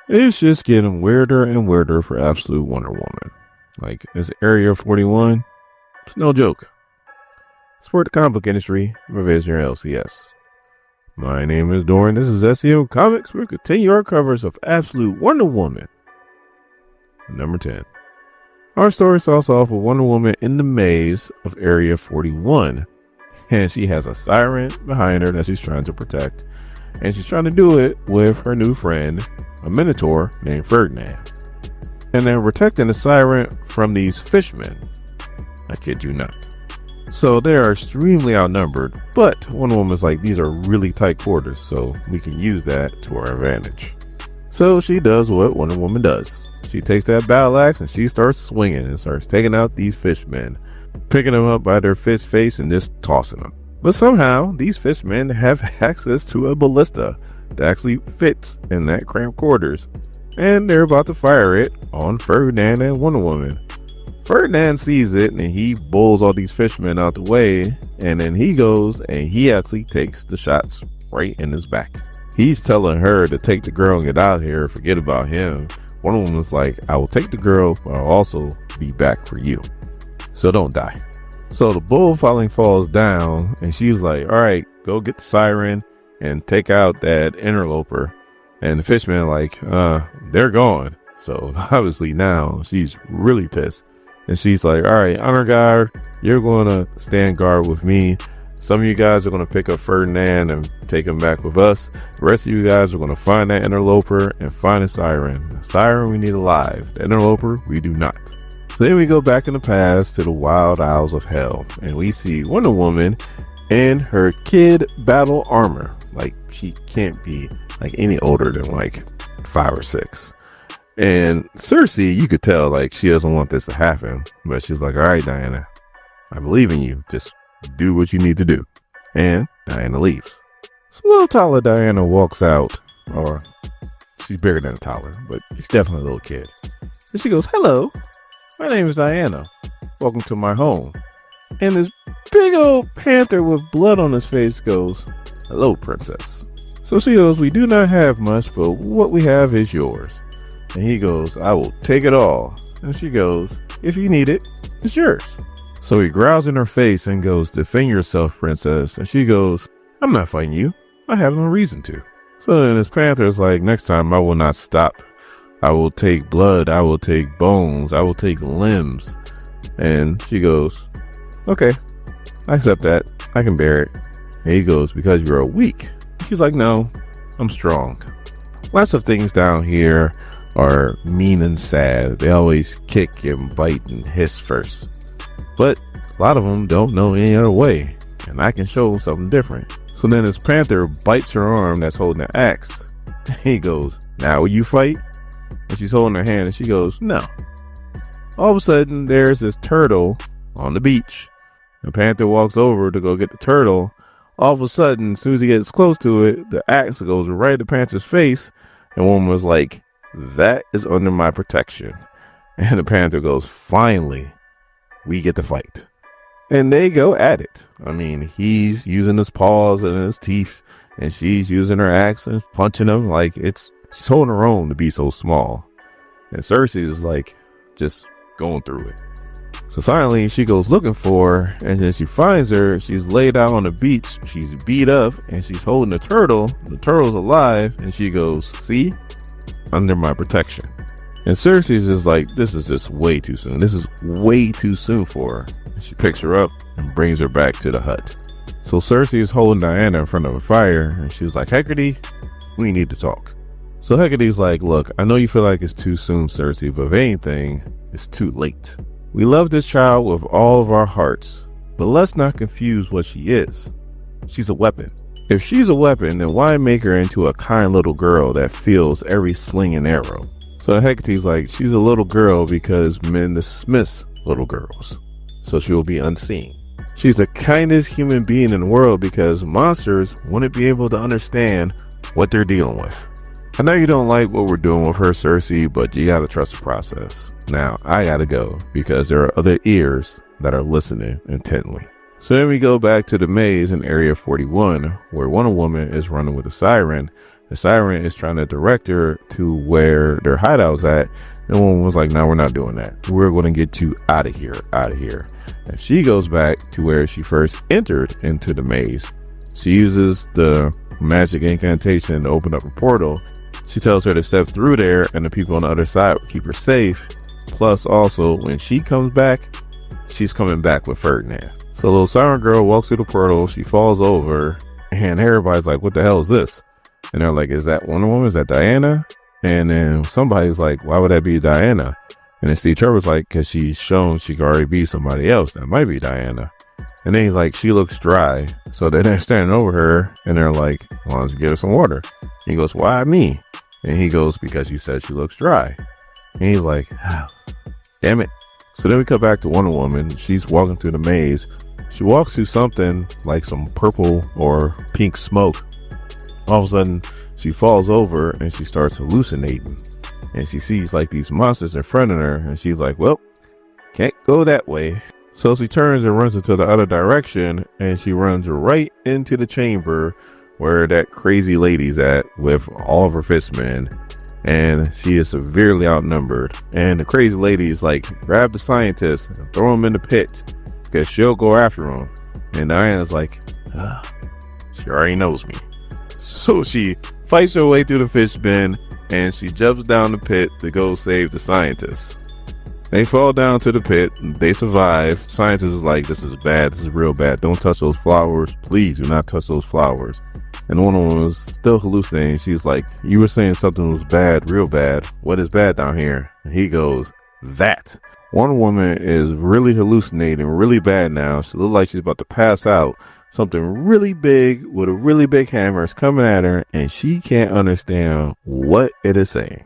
It's just getting weirder and weirder for absolute Wonder Woman. Like, this Area 41, it's no joke. Support the comic book industry, revisit your LCS. My name is Doran, this is SEO Comics. We'll continue our covers of absolute Wonder Woman. Number 10. Our story starts off with Wonder Woman in the maze of Area 41. And she has a siren behind her that she's trying to protect. And she's trying to do it with her new friend, a Minotaur named Ferdinand. And they're protecting the siren from these fishmen. I kid you not. So they are extremely outnumbered, but Wonder Woman's like, these are really tight quarters, so we can use that to our advantage. So she does what Wonder Woman does. She takes that battle axe and she starts swinging and starts taking out these fishmen, picking them up by their fish face and just tossing them. But somehow these fishmen have access to a ballista that actually fits in that cramped quarters, and they're about to fire it on Ferdinand and Wonder Woman. Ferdinand sees it and he bowls all these fishermen out the way, and then he goes and he actually takes the shots right in his back. He's telling her to take the girl and get out of here, forget about him. Wonder Woman's like, I will take the girl, but I'll also be back for you, so don't die. So the bull finally falls down and she's like, all right, go get the siren and take out that interloper. And the fishermen are like, they're gone. So obviously now she's really pissed. And she's like, all right, honor guard, you're going to stand guard with me. Some of you guys are going to pick up Ferdinand and take him back with us. The rest of you guys are going to find that interloper and find a siren. The siren we need alive. The interloper we do not. So then we go back in the past to the wild isles of hell. And we see Wonder Woman in her kid battle armor. Like, she can't be like any older than like 5 or 6. And Cersei, you could tell like she doesn't want this to happen, but she's like, all right, Diana, I believe in you. Just do what you need to do. And Diana leaves. So little taller Diana walks out, or she's bigger than a toddler, but she's definitely a little kid. And she goes, hello, my name is Diana. Welcome to my home. And this big old panther with blood on his face goes, hello, princess. So she goes, we do not have much, but what we have is yours. And he goes, I will take it all. And she goes, if you need it, it's yours. So he growls in her face and goes, defend yourself, princess. And she goes, I'm not fighting you. I have no reason to. So then this panther is like, next time I will not stop. I will take blood. I will take bones. I will take limbs. And she goes, okay, I accept that. I can bear it. And he goes, because you're weak. She's like, no, I'm strong. Lots of things down here are mean and sad. They always kick and bite and hiss first. But a lot of them don't know any other way. And I can show them something different. So then this panther bites her arm that's holding the axe. He goes, now will you fight? And she's holding her hand and she goes, no. All of a sudden there's this turtle on the beach. The panther walks over to go get the turtle. All of a sudden, as soon as he gets close to it, the axe goes right at the panther's face. And one was like, that is under my protection. And the panther goes, finally, we get to fight. And they go at it. I mean, he's using his paws and his teeth, and she's using her axe and punching him. Like, she's holding her own to be so small. And Cersei is like, just going through it. So finally, she goes looking for her, and then she finds her. She's laid out on the beach. She's beat up, and she's holding a turtle. The turtle's alive, and she goes, see? Under my protection. And Cersei's just like, this is just way too soon. This is way too soon for her. And she picks her up and brings her back to the hut. So Cersei is holding Diana in front of a fire, and she's like, Hecate, we need to talk. So Hecate's like, look, I know you feel like it's too soon, Cersei, but if anything, it's too late. We love this child with all of our hearts, but let's not confuse what she is. She's a weapon. If she's a weapon, then why make her into a kind little girl that feels every sling and arrow? So Hecate's like, she's a little girl because men dismiss little girls, so she will be unseen. She's the kindest human being in the world because monsters wouldn't be able to understand what they're dealing with. I know you don't like what we're doing with her, Cersei, but you gotta trust the process. Now, I gotta go because there are other ears that are listening intently. So then we go back to the maze in Area 41, where Wonder Woman is running with a siren. The siren is trying to direct her to where their hideout's at. And Wonder Woman's like, no, we're not doing that. We're going to get you out of here, out of here. And she goes back to where she first entered into the maze. She uses the magic incantation to open up a portal. She tells her to step through there and the people on the other side will keep her safe. Plus, also, when she comes back, she's coming back with Ferdinand. So little siren girl walks through the portal, she falls over, and everybody's like, what the hell is this? And they're like, is that Wonder Woman? Is that Diana? And then somebody's like, why would that be Diana? And then Steve Trevor's like, because she's shown she could already be somebody else. That might be Diana. And then he's like, she looks dry. So then they're standing over her, and they're like, well, let's get her some water. And he goes, why me? And he goes, because you said she looks dry. And he's like, oh, damn it. So then we come back to Wonder Woman. She's walking through the maze. She walks through something like some purple or pink smoke. All of a sudden, she falls over and she starts hallucinating. And she sees like these monsters in front of her. And she's like, well, can't go that way. So she turns and runs into the other direction. And she runs right into the chamber where that crazy lady's at with all of her fistmen. And she is severely outnumbered. And the crazy lady is like, grab the scientist and throw him in the pit, because she'll go after him. And Diana's like, she already knows me. So she fights her way through the fish bin and she jumps down the pit to go save the scientists. They fall down to the pit. They survive. Scientist is like, this is bad. This is real bad. Don't touch those flowers. Please do not touch those flowers. And one of them was still hallucinating. She's like, you were saying something was bad, real bad. What is bad down here? And he goes, that. Wonder Woman is really hallucinating really bad now. She looks like she's about to pass out. Something really big with a really big hammer is coming at her, and she can't understand what it is saying.